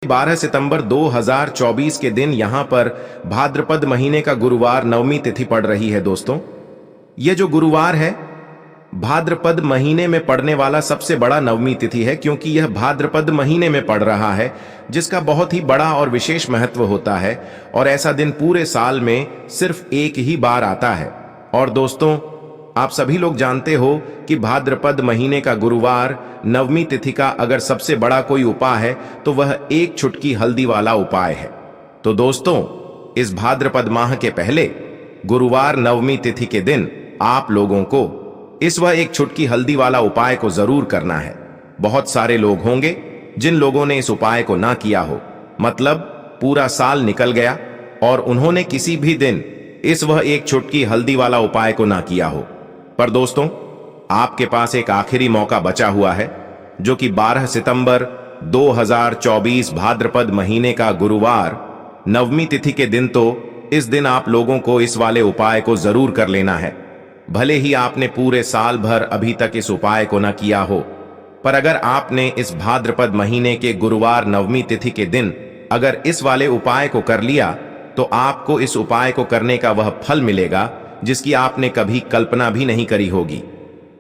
12 सितंबर 2024 के दिन यहां पर भाद्रपद महीने का गुरुवार नवमी तिथि पड़ रही है। दोस्तों, यह जो गुरुवार है भाद्रपद महीने में पड़ने वाला सबसे बड़ा नवमी तिथि है, क्योंकि यह भाद्रपद महीने में पड़ रहा है, जिसका बहुत ही बड़ा और विशेष महत्व होता है। और ऐसा दिन पूरे साल में सिर्फ एक ही बार आता है। और दोस्तों, आप सभी लोग जानते हो कि भाद्रपद महीने का गुरुवार नवमी तिथि का अगर सबसे बड़ा कोई उपाय है तो वह एक चुटकी हल्दी वाला उपाय है। तो दोस्तों, इस भाद्रपद माह के पहले गुरुवार नवमी तिथि के दिन आप लोगों को इस वह एक चुटकी हल्दी वाला उपाय को जरूर करना है। बहुत सारे लोग होंगे जिन लोगों ने इस उपाय को ना किया हो, मतलब पूरा साल निकल गया और उन्होंने किसी भी दिन इस वह एक चुटकी हल्दी वाला उपाय को ना किया हो। पर दोस्तों, आपके पास एक आखिरी मौका बचा हुआ है, जो कि 12 सितंबर 2024 भाद्रपद महीने का गुरुवार नवमी तिथि के दिन। तो इस दिन आप लोगों को इस वाले उपाय को जरूर कर लेना है। भले ही आपने पूरे साल भर अभी तक इस उपाय को न किया हो, पर अगर आपने इस भाद्रपद महीने के गुरुवार नवमी तिथि के दिन अगर इस वाले उपाय को कर लिया, तो आपको इस उपाय को करने का वह फल मिलेगा जिसकी आपने कभी कल्पना भी नहीं करी होगी।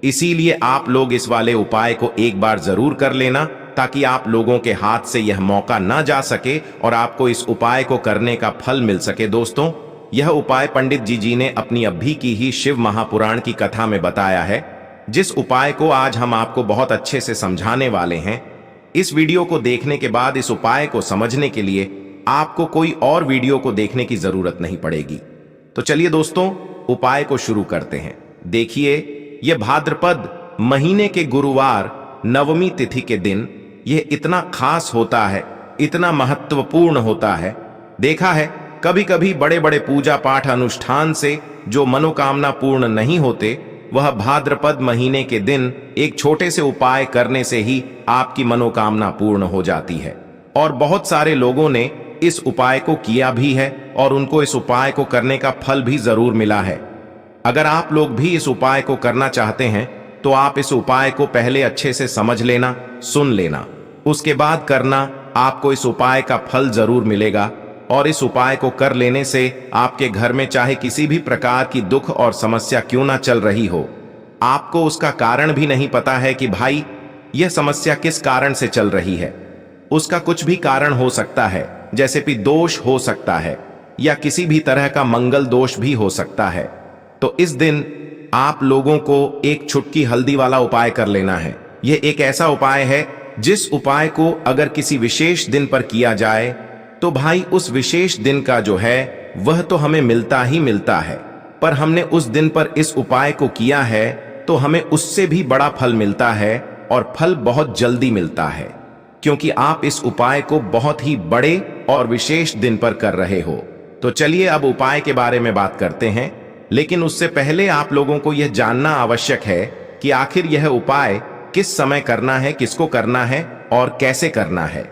इसीलिए आप लोग इस वाले उपाय को एक बार जरूर कर लेना, ताकि आप लोगों के हाथ से यह मौका ना जा सके और आपको इस उपाय को करने का फल मिल सके। दोस्तों, यह उपाय पंडित जी ने अपनी अभी की ही शिव महापुराण की कथा में बताया है, जिस उपाय को आज हम आपको बहुत अच्छे से समझाने वाले हैं। इस वीडियो को देखने के बाद इस उपाय को समझने के लिए आपको कोई और वीडियो को देखने की जरूरत नहीं पड़ेगी। तो चलिए दोस्तों, उपाय को शुरू करते हैं। देखिए, यह भाद्रपद महीने के गुरुवार नवमी तिथि के दिन यह इतना खास होता है, इतना महत्वपूर्ण होता है। देखा है, कभी कभी बड़े बड़े पूजा पाठ अनुष्ठान से जो मनोकामना पूर्ण नहीं होते, वह भाद्रपद महीने के दिन एक छोटे से उपाय करने से ही आपकी मनोकामना पूर्ण हो जाती है। और बहुत सारे लोगों ने इस उपाय को किया भी है और उनको इस उपाय को करने का फल भी जरूर मिला है। अगर आप लोग भी इस उपाय को करना चाहते हैं, तो आप इस उपाय को पहले अच्छे से समझ लेना, सुन लेना, उसके बाद करना। आपको इस उपाय का फल जरूर मिलेगा। और इस उपाय को कर लेने से आपके घर में चाहे किसी भी प्रकार की दुख और समस्या क्यों ना चल रही हो, आपको उसका कारण भी नहीं पता है कि भाई यह समस्या किस कारण से चल रही है। उसका कुछ भी कारण हो सकता है, जैसे कि दोष हो सकता है या किसी भी तरह का मंगल दोष भी हो सकता है। तो इस दिन आप लोगों को एक चुटकी हल्दी वाला उपाय कर लेना है। यह एक ऐसा उपाय है जिस उपाय को अगर किसी विशेष दिन पर किया जाए, तो भाई उस विशेष दिन का जो है वह तो हमें मिलता ही मिलता है, पर हमने उस दिन पर इस उपाय को किया है तो हमें उससे भी बड़ा फल मिलता है, और फल बहुत जल्दी मिलता है, क्योंकि आप इस उपाय को बहुत ही बड़े और विशेष दिन पर कर रहे हो। तो चलिए अब उपाय के बारे में बात करते हैं, लेकिन उससे पहले आप लोगों को यह जानना आवश्यक है कि आखिर यह उपाय किस समय करना है, किसको करना है और कैसे करना है।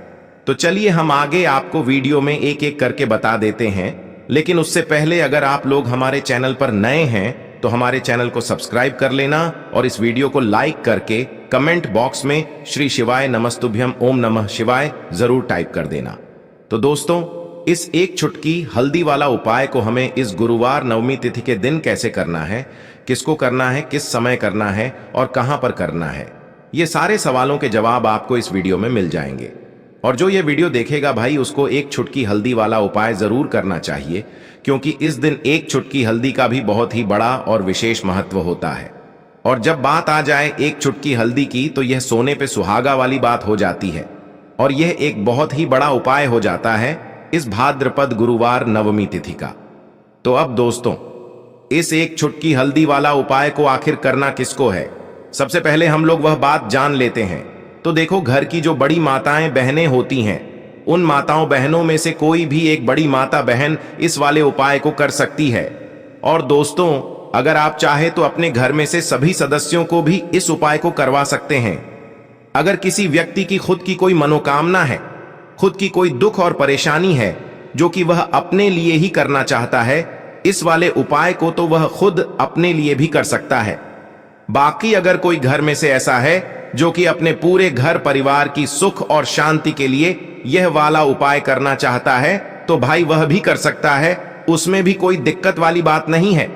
तो चलिए हम आगे आपको वीडियो में एक एक करके बता देते हैं। लेकिन उससे पहले अगर आप लोग हमारे चैनल पर नए हैं, तो हमारे चैनल को सब्सक्राइब कर लेना और इस वीडियो को लाइक करके कमेंट बॉक्स में श्री शिवाय नमस्तुभ्यम ओम नमः शिवाय जरूर टाइप कर देना। तो दोस्तों, इस एक चुटकी हल्दी वाला उपाय को हमें इस गुरुवार नवमी तिथि के दिन कैसे करना है, किसको करना है, किस समय करना है और कहां पर करना है, ये सारे सवालों के जवाब आपको इस वीडियो में मिल जाएंगे। और जो ये वीडियो देखेगा भाई, उसको एक चुटकी हल्दी वाला उपाय जरूर करना चाहिए, क्योंकि इस दिन एक चुटकी हल्दी का भी बहुत ही बड़ा और विशेष महत्व होता है। और जब बात आ जाए एक चुटकी हल्दी की, तो यह सोने पे सुहागा वाली बात हो जाती है, और यह एक बहुत ही बड़ा उपाय हो जाता है इस भाद्रपद गुरुवार नवमी तिथि का। तो अब दोस्तों, इस एक चुटकी हल्दी वाला उपाय को आखिर करना किसको है, सबसे पहले हम लोग वह बात जान लेते हैं। तो देखो, घर की जो बड़ी माताएं बहनें होती हैं, उन माताओं बहनों में से कोई भी एक बड़ी माता बहन इस वाले उपाय को कर सकती है। और दोस्तों, अगर आप चाहे तो अपने घर में से सभी सदस्यों को भी इस उपाय को करवा सकते हैं। अगर किसी व्यक्ति की खुद की कोई मनोकामना है, खुद की कोई दुख और परेशानी है जो कि वह अपने लिए ही करना चाहता है, इस वाले उपाय को तो वह खुद अपने लिए भी कर सकता है। बाकी अगर कोई घर में से ऐसा है जो कि अपने पूरे घर परिवार की सुख और शांति के लिए यह वाला उपाय करना चाहता है तो भाई वह भी कर सकता है, उसमें भी कोई दिक्कत वाली बात नहीं है।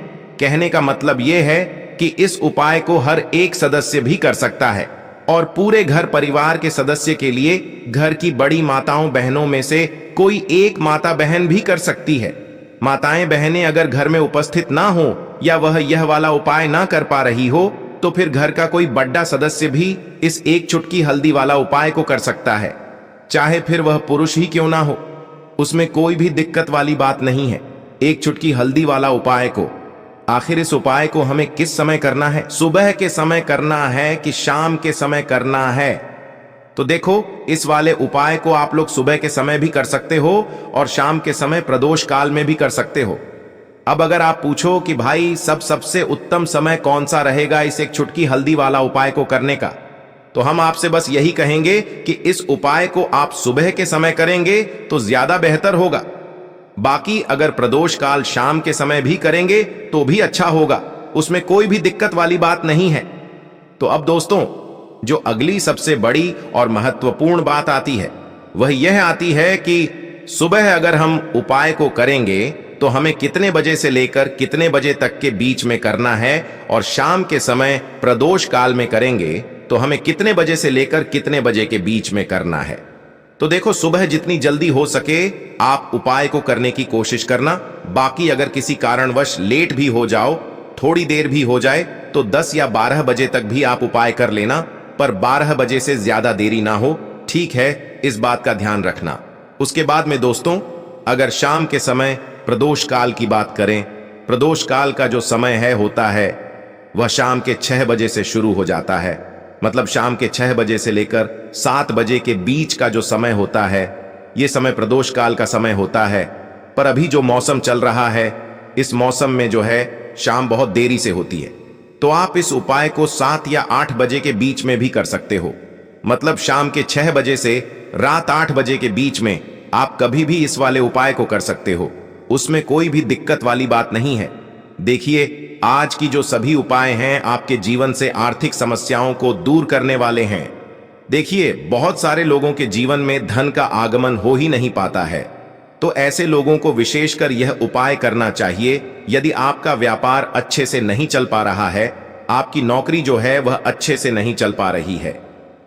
कहने का मतलब यह है कि इस उपाय को हर एक सदस्य भी कर सकता है और पूरे घर परिवार के सदस्य के लिए घर की बड़ी माताओं बहनों में से कोई एक माता बहन भी कर सकती है। माताएं बहनें अगर घर में उपस्थित ना हो या वह यह वाला उपाय ना कर पा रही हो तो फिर घर का कोई बड़ा सदस्य भी इस एक चुटकी हल्दी वाला उपाय को कर सकता है, चाहे फिर वह पुरुष ही क्यों ना हो। उसमें कोई भी दिक्कत वाली बात नहीं है। एक चुटकी हल्दी वाला उपाय को, आखिर इस उपाय को हमें किस समय करना है? सुबह के समय करना है कि शाम के समय करना है? तो देखो, इस वाले उपाय को आप लोग सुबह के समय भी कर सकते हो और शाम के समय प्रदोष काल में भी कर सकते हो। अब अगर आप पूछो कि भाई सबसे उत्तम समय कौन सा रहेगा इस एक चुटकी हल्दी वाला उपाय को करने का, तो हम आपसे बस यही कहेंगे कि इस उपाय को आप सुबह के समय करेंगे तो ज्यादा बेहतर होगा। बाकी अगर प्रदोष काल शाम के समय भी करेंगे तो भी अच्छा होगा, उसमें कोई भी दिक्कत वाली बात नहीं है। तो अब दोस्तों, जो अगली सबसे बड़ी और महत्वपूर्ण बात आती है वह यह आती है कि सुबह अगर हम उपाय को करेंगे तो हमें कितने बजे से लेकर कितने बजे तक के बीच में करना है, और शाम के समय प्रदोष काल में करेंगे तो हमें कितने बजे से लेकर कितने बजे के बीच में करना है। तो देखो, सुबह जितनी जल्दी हो सके आप उपाय को करने की कोशिश करना। बाकी अगर किसी कारणवश लेट भी हो जाओ, थोड़ी देर भी हो जाए, तो 10 या 12 बजे तक भी आप उपाय कर लेना, पर 12 बजे से ज्यादा देरी ना हो, ठीक है? इस बात का ध्यान रखना। उसके बाद में दोस्तों, अगर शाम के समय प्रदोष काल की बात करें, प्रदोष काल का जो समय होता है वह शाम के 6 बजे से शुरू हो जाता है। मतलब शाम के 6 बजे से लेकर 7 बजे के बीच का जो समय होता है, यह समय प्रदोष काल का समय होता है। पर अभी जो मौसम चल रहा है, इस मौसम में जो है शाम बहुत देरी से होती है, तो आप इस उपाय को 7 या 8 बजे के बीच में भी कर सकते हो। मतलब शाम के 6 बजे से रात 8 बजे के बीच में आप कभी भी इस वाले उपाय को कर सकते हो, उसमें कोई भी दिक्कत वाली बात नहीं है। देखिए, आज की जो सभी उपाय हैं आपके जीवन से आर्थिक समस्याओं को दूर करने वाले हैं। देखिए, बहुत सारे लोगों के जीवन में धन का आगमन हो ही नहीं पाता है, तो ऐसे लोगों को विशेषकर यह उपाय करना चाहिए। यदि आपका व्यापार अच्छे से नहीं चल पा रहा है, आपकी नौकरी जो है वह अच्छे से नहीं चल पा रही है,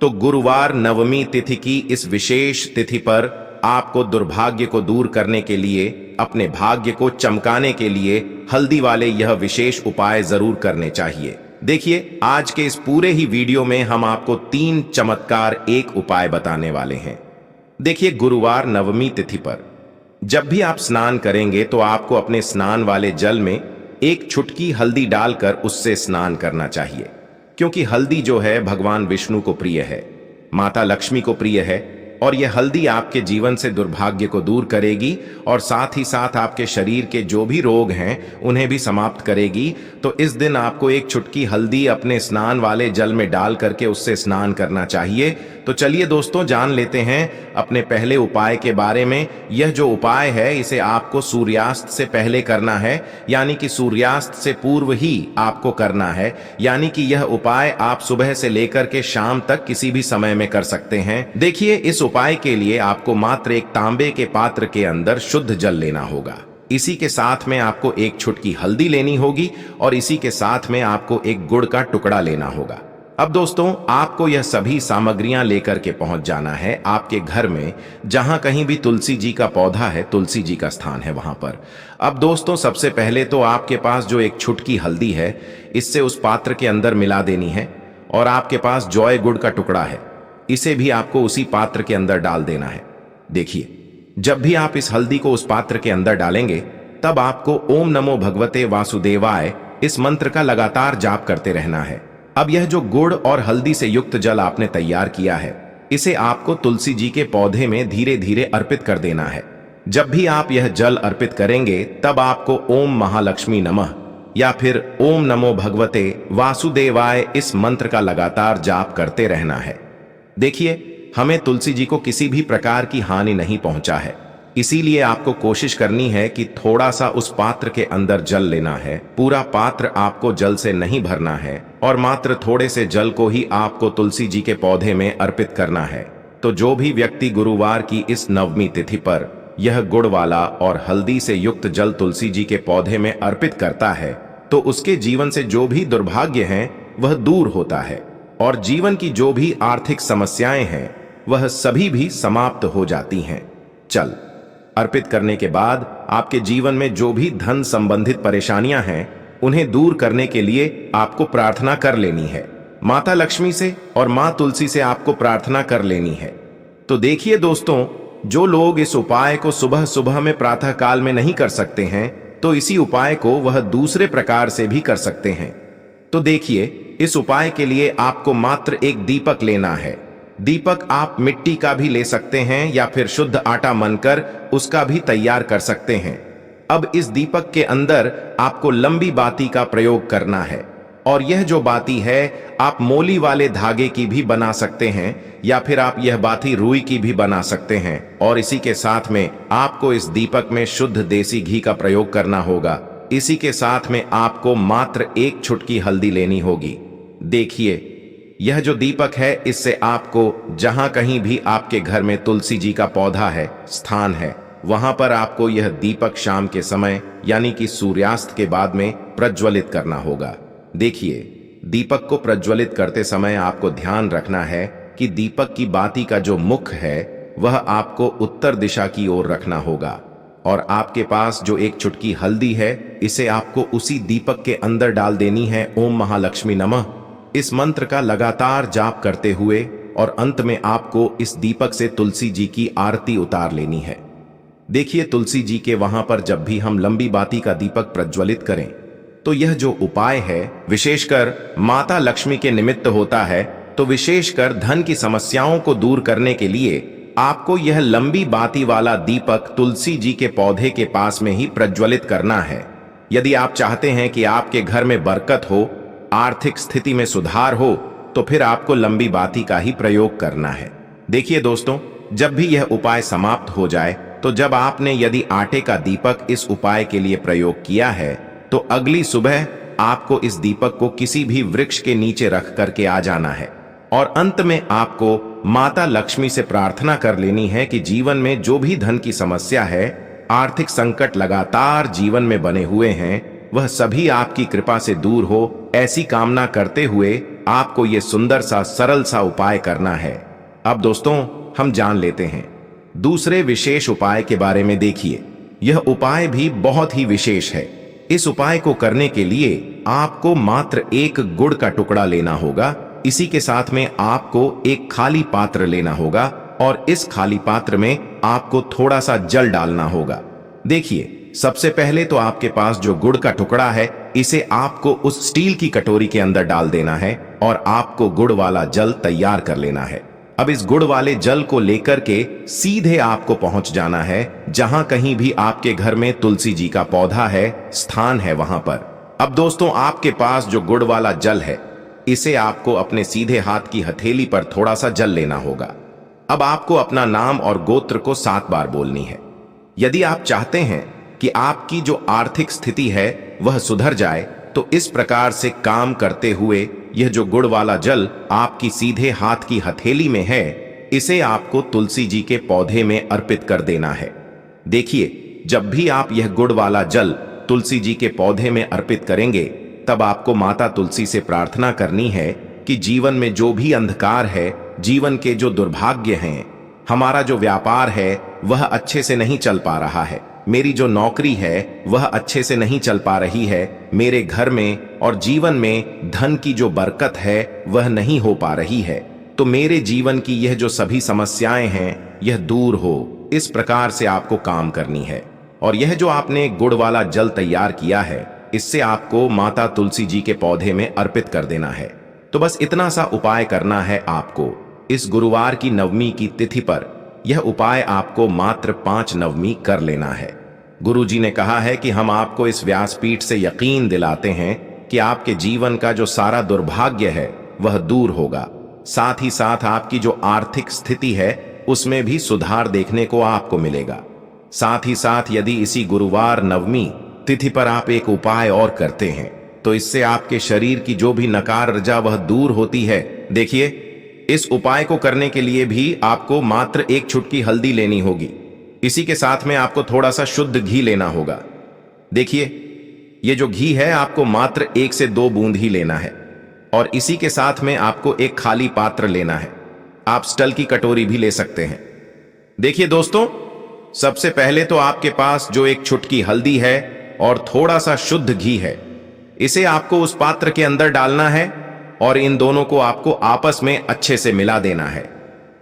तो गुरुवार नवमी तिथि की इस विशेष तिथि पर आपको दुर्भाग्य को दूर करने के लिए, अपने भाग्य को चमकाने के लिए हल्दी वाले यह विशेष उपाय जरूर करने चाहिए। देखिए, आज के इस पूरे ही वीडियो में हम आपको 3 चमत्कार एक उपाय बताने वाले हैं। देखिए, गुरुवार नवमी तिथि पर जब भी आप स्नान करेंगे तो आपको अपने स्नान वाले जल में एक चुटकी हल्दी डालकर उससे स्नान करना चाहिए, क्योंकि हल्दी जो है भगवान विष्णु को प्रिय है, माता लक्ष्मी को प्रिय है, और यह हल्दी आपके जीवन से दुर्भाग्य को दूर करेगी और साथ ही साथ आपके शरीर के जो भी रोग हैं उन्हें भी समाप्त करेगी। तो इस दिन आपको एक चुटकी हल्दी अपने स्नान वाले जल में डाल करके उससे स्नान करना चाहिए। तो चलिए दोस्तों, जान लेते हैं अपने पहले उपाय के बारे में। यह जो उपाय है इसे आपको सूर्यास्त से पहले करना है, यानी कि सूर्यास्त से पूर्व ही आपको करना है। यानी कि यह उपाय आप सुबह से लेकर के शाम तक किसी भी समय में कर सकते हैं। देखिए, इस उपाय के लिए आपको मात्र एक तांबे के पात्र के अंदर शुद्ध जल लेना होगा। इसी के साथ में आपको एक चुटकी हल्दी लेनी होगी और इसी के साथ में आपको एक गुड़ का टुकड़ा लेना होगा। अब दोस्तों, आपको यह सभी सामग्रियां लेकर के पहुंच जाना है आपके घर में, जहां कहीं भी तुलसी जी का पौधा है, तुलसी जी का स्थान है, वहां पर। अब दोस्तों, सबसे पहले तो आपके पास जो एक चुटकी हल्दी है, इससे उस पात्र के अंदर मिला देनी है, और आपके पास जौए गुड़ का टुकड़ा है, इसे भी आपको उसी पात्र के अंदर डाल देना है। देखिए, जब भी आप इस हल्दी को उस पात्र के अंदर डालेंगे, तब आपको ओम नमो भगवते वासुदेवाय इस मंत्र का लगातार जाप करते रहना है। अब यह जो गुड़ और हल्दी से युक्त जल आपने तैयार किया है, इसे आपको तुलसी जी के पौधे में धीरे धीरे अर्पित कर देना है। जब भी आप यह जल अर्पित करेंगे, तब आपको ओम महालक्ष्मी नमः या फिर ओम नमो भगवते वासुदेवाय इस मंत्र का लगातार जाप करते रहना है। देखिए, हमें तुलसी जी को किसी भी प्रकार की हानि नहीं पहुंचा है, इसीलिए आपको कोशिश करनी है कि थोड़ा सा उस पात्र के अंदर जल लेना है। पूरा पात्र आपको जल से नहीं भरना है और मात्र थोड़े से जल को ही आपको तुलसी जी के पौधे में अर्पित करना है। तो जो भी व्यक्ति गुरुवार की इस नवमी तिथि पर यह गुड़ वाला और हल्दी से युक्त जल तुलसी जी के पौधे में अर्पित करता है तो उसके जीवन से जो भी दुर्भाग्य हैं वह दूर होता है और जीवन की जो भी आर्थिक समस्याएं हैं वह सभी भी समाप्त हो जाती हैं। चल अर्पित करने के बाद आपके जीवन में जो भी धन संबंधित परेशानियां हैं उन्हें दूर करने के लिए आपको प्रार्थना कर लेनी है। माता लक्ष्मी से और मां तुलसी से आपको प्रार्थना कर लेनी है। तो देखिए दोस्तों, जो लोग इस उपाय को सुबह सुबह में प्रातः काल में नहीं कर सकते हैं तो इसी उपाय को वह दूसरे प्रकार से भी कर सकते हैं। तो देखिए, इस उपाय के लिए आपको मात्र एक दीपक लेना है। दीपक आप मिट्टी का भी ले सकते हैं या फिर शुद्ध आटा मनकर उसका भी तैयार कर सकते हैं। अब इस दीपक के अंदर आपको लंबी बाती का प्रयोग करना है और यह जो बाती है आप मोली वाले धागे की भी बना सकते हैं या फिर आप यह बाती रुई की भी बना सकते हैं। और इसी के साथ में आपको इस दीपक में शुद्ध देसी घी का प्रयोग करना होगा। इसी के साथ में आपको मात्र एक चुटकी हल्दी लेनी होगी। देखिए, यह जो दीपक है इससे आपको जहां कहीं भी आपके घर में तुलसी जी का पौधा है, स्थान है, वहां पर आपको यह दीपक शाम के समय यानी कि सूर्यास्त के बाद में प्रज्वलित करना होगा। देखिए, दीपक को प्रज्वलित करते समय आपको ध्यान रखना है कि दीपक की बाती का जो मुख है वह आपको उत्तर दिशा की ओर रखना होगा और आपके पास जो एक चुटकी हल्दी है इसे आपको उसी दीपक के अंदर डाल देनी है। ओम महालक्ष्मी नमः इस मंत्र का लगातार जाप करते हुए और अंत में आपको इस दीपक से तुलसी जी की आरती उतार लेनी है। देखिए, तुलसी जी के वहां पर जब भी हम लंबी बाती का दीपक प्रज्वलित करें तो यह जो उपाय है विशेषकर माता लक्ष्मी के निमित्त होता है। तो विशेषकर धन की समस्याओं को दूर करने के लिए आपको यह लंबी बाती वाला दीपक तुलसी जी के पौधे के पास में ही प्रज्वलित करना है। यदि आप चाहते हैं कि आपके घर में बरकत हो, आर्थिक स्थिति में सुधार हो, तो फिर आपको लंबी बाती का ही प्रयोग करना है। देखिए दोस्तों, जब भी यह उपाय समाप्त हो जाए तो जब आपने यदि आटे का दीपक इस उपाय के लिए प्रयोग किया है तो अगली सुबह आपको इस दीपक को किसी भी वृक्ष के नीचे रख करके आ जाना है और अंत में आपको माता लक्ष्मी से प्रार्थना कर लेनी है कि जीवन में जो भी धन की समस्या है, आर्थिक संकट लगातार जीवन में बने हुए हैं, वह सभी आपकी कृपा से दूर हो। ऐसी कामना करते हुए आपको यह सुंदर सा सरल सा उपाय करना है। अब दोस्तों, हम जान लेते हैं दूसरे विशेष उपाय के बारे में। देखिए, यह उपाय भी बहुत ही विशेष है। इस उपाय को करने के लिए आपको मात्र एक गुड़ का टुकड़ा लेना होगा। इसी के साथ में आपको एक खाली पात्र लेना होगा और इस खाली पात्र में आपको थोड़ा सा जल डालना होगा। देखिए, सबसे पहले तो आपके पास जो गुड़ का टुकड़ा है इसे आपको उस स्टील की कटोरी के अंदर डाल देना है और आपको गुड़ वाला जल तैयार कर लेना है। अब इस गुड़ वाले जल को लेकर के सीधे आपको पहुंच जाना है जहां कहीं भी आपके घर में तुलसी जी का पौधा है, स्थान है, वहां पर। अब दोस्तों, आपके पास जो गुड़ वाला जल है इसे आपको अपने सीधे हाथ की हथेली पर थोड़ा सा जल लेना होगा। अब आपको अपना नाम और गोत्र को 7 बार बोलनी है। यदि आप चाहते हैं कि आपकी जो आर्थिक स्थिति है वह सुधर जाए तो इस प्रकार से काम करते हुए यह जो गुड़ वाला जल आपकी सीधे हाथ की हथेली में है इसे आपको तुलसी जी के पौधे में अर्पित कर देना है। देखिए, जब भी आप यह गुड़ वाला जल तुलसी जी के पौधे में अर्पित करेंगे तब आपको माता तुलसी से प्रार्थना करनी है कि जीवन में जो भी अंधकार है, जीवन के जो दुर्भाग्य हैं, हमारा जो व्यापार है वह अच्छे से नहीं चल पा रहा है, मेरी जो नौकरी है वह अच्छे से नहीं चल पा रही है, मेरे घर में और जीवन में धन की जो बरकत है वह नहीं हो पा रही है, तो मेरे जीवन की यह जो सभी समस्याएं हैं यह दूर हो। इस प्रकार से आपको काम करनी है। और यह जो आपने गुड़ वाला जल तैयार किया है इससे आपको माता तुलसी जी के पौधे में अर्पित कर देना है। तो बस इतना सा उपाय करना है आपको। इस गुरुवार की नवमी की तिथि पर यह उपाय आपको मात्र 5 नवमी कर लेना है। गुरु जी ने कहा है कि हम आपको इस व्यासपीठ से यकीन दिलाते हैं कि आपके जीवन का जो सारा दुर्भाग्य है वह दूर होगा। साथ ही साथ आपकी जो आर्थिक स्थिति है उसमें भी सुधार देखने को आपको मिलेगा। साथ ही साथ यदि इसी गुरुवार नवमी तिथि पर आप एक उपाय और करते हैं तो इससे आपके शरीर की जो भी नकार ऋजा वह दूर होती है। देखिए, इस उपाय को करने के लिए भी आपको मात्र 1 चुटकी हल्दी लेनी होगी। इसी के साथ में आपको थोड़ा सा शुद्ध घी लेना होगा। देखिए, ये जो घी है आपको मात्र 1 से 2 बूंद ही लेना है, और इसी के साथ में आपको एक खाली पात्र लेना है। आप स्टील की कटोरी भी ले सकते हैं। देखिए दोस्तों, सबसे पहले तो आपके पास जो 1 चुटकी हल्दी है और थोड़ा सा शुद्ध घी है, इसे आपको उस पात्र के अंदर डालना है और इन दोनों को आपको आपस में अच्छे से मिला देना है।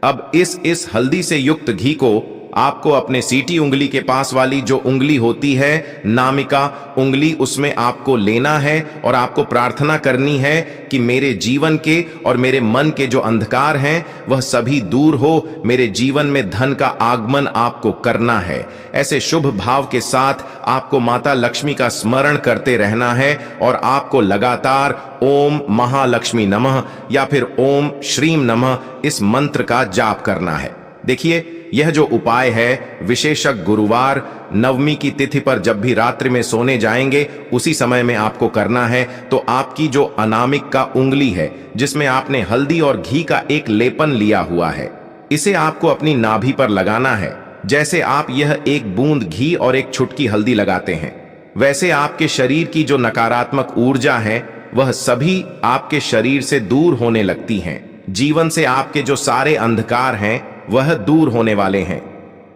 अब इस हल्दी से युक्त घी को आपको अपने सीटी उंगली के पास वाली जो उंगली होती है, नामिका उंगली, उसमें आपको लेना है और आपको प्रार्थना करनी है कि मेरे जीवन के और मेरे मन के जो अंधकार हैं वह सभी दूर हो, मेरे जीवन में धन का आगमन आपको करना है। ऐसे शुभ भाव के साथ आपको माता लक्ष्मी का स्मरण करते रहना है और आपको लगातार ओम महालक्ष्मी नमः या फिर ओम श्रीम नमः इस मंत्र का जाप करना है। देखिए, यह जो उपाय है विशेषक गुरुवार नवमी की तिथि पर जब भी रात्रि में सोने जाएंगे उसी समय में आपको करना है। तो आपकी जो अनामिक का उंगली है जिसमें आपने हल्दी और घी का एक लेपन लिया हुआ है, इसे आपको अपनी नाभि पर लगाना है। जैसे आप यह 1 बूंद घी और 1 चुटकी हल्दी लगाते हैं, वैसे आपके शरीर की जो नकारात्मक ऊर्जा है वह सभी आपके शरीर से दूर होने लगती हैं। जीवन से आपके जो सारे अंधकार हैं वह दूर होने वाले हैं।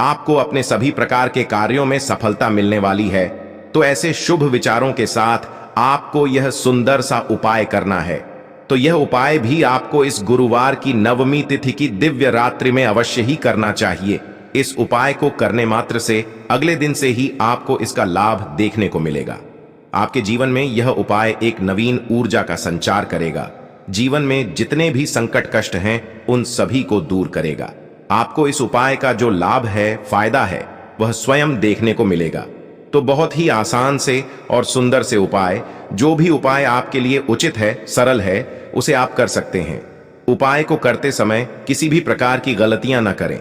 आपको अपने सभी प्रकार के कार्यों में सफलता मिलने वाली है। तो ऐसे शुभ विचारों के साथ आपको यह सुंदर सा उपाय करना है। तो यह उपाय भी आपको इस गुरुवार की नवमी तिथि की दिव्य रात्रि में अवश्य ही करना चाहिए। इस उपाय को करने मात्र से अगले दिन से ही आपको इसका लाभ देखने को मिलेगा। आपके जीवन में यह उपाय एक नवीन ऊर्जा का संचार करेगा। जीवन में जितने भी संकट कष्ट हैं उन सभी को दूर करेगा। आपको इस उपाय का जो लाभ है, फायदा है, वह स्वयं देखने को मिलेगा। तो बहुत ही आसान से और सुंदर से उपाय, जो भी उपाय आपके लिए उचित है, सरल है, उसे आप कर सकते हैं। उपाय को करते समय किसी भी प्रकार की गलतियां न करें।